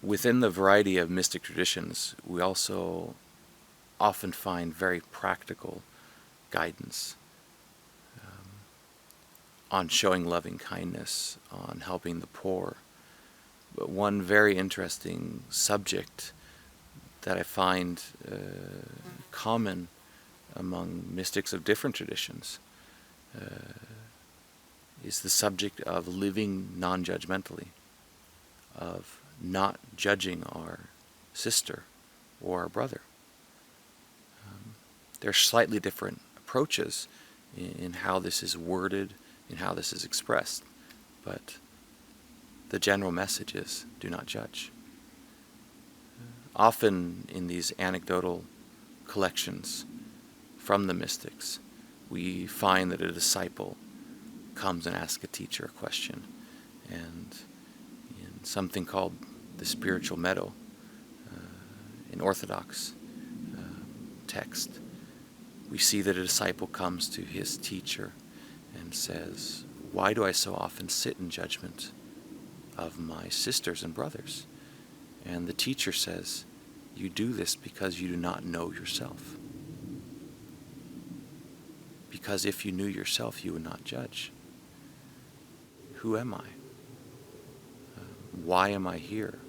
Within the variety of mystic traditions, we also often find very practical guidance on showing loving kindness, on helping the poor. But one very interesting subject that I find common among mystics of different traditions is the subject of living non-judgmentally, of not judging our sister or our brother. There are slightly different approaches in how this is worded, in how this is expressed, but the general message is do not judge. Often in these anecdotal collections from the mystics, we find that a disciple comes and asks a teacher a question, and in something called the spiritual meadow, in Orthodox text, we see that a disciple comes to his teacher and says, "Why do I so often sit in judgment of my sisters and brothers?" And the teacher says, "You do this because you do not know yourself. Because if you knew yourself, you would not judge. Who am I? Why am I here?"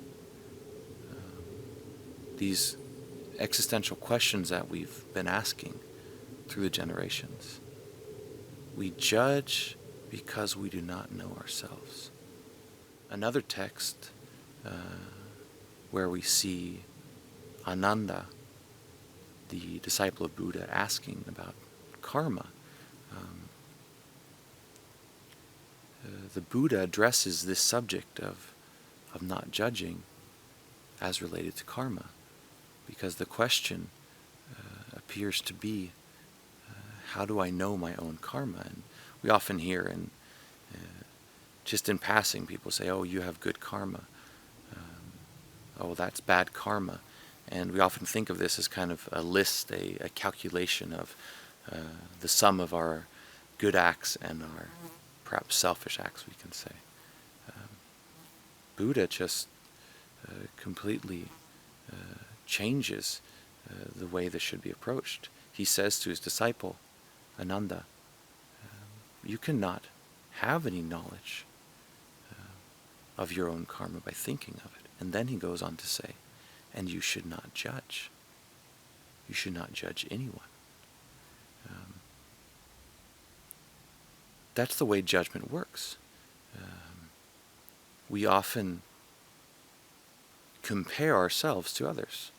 These existential questions that we've been asking through the generations. We judge because we do not know ourselves. Another text where we see Ananda, the disciple of Buddha, asking about karma. The Buddha addresses this subject of not judging as related to karma, because the question appears to be, how do I know my own karma? And we often hear, and just in passing, people say, "Oh, you have good karma." "Oh, that's bad karma." And we often think of this as kind of a list, a calculation of the sum of our good acts and our perhaps selfish acts, we can say. Buddha just completely changes the way this should be approached. He says to his disciple, Ananda, you cannot have any knowledge of your own karma by thinking of it. And then he goes on to say, and you should not judge. You should not judge anyone. That's the way judgment works. We often compare ourselves to others.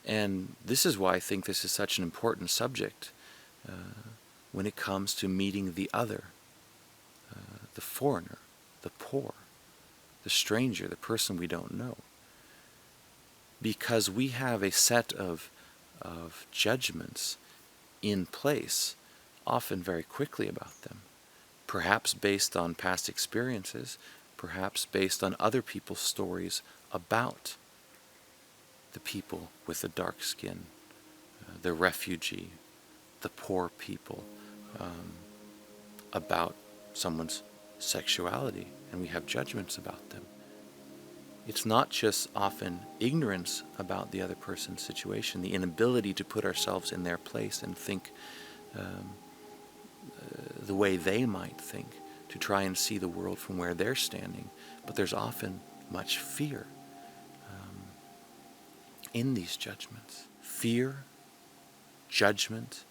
And this is why I think this is such an important subject when it comes to meeting the other, the foreigner, the poor, the stranger, the person we don't know. Because we have a set of judgments in place, often very quickly about them, perhaps based on past experiences, perhaps based on other people's stories about the people with the dark skin, the refugee, the poor people, about someone's sexuality, and we have judgments about them. It's not just often ignorance about the other person's situation, the inability to put ourselves in their place and think the way they might think, to try and see the world from where they're standing, but there's often much fear in these judgments. Fear, judgment,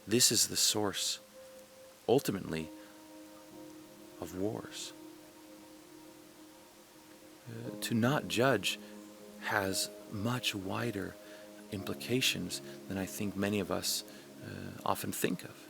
this is the source, ultimately, of wars. To not judge has much wider implications than I think many of us often think of.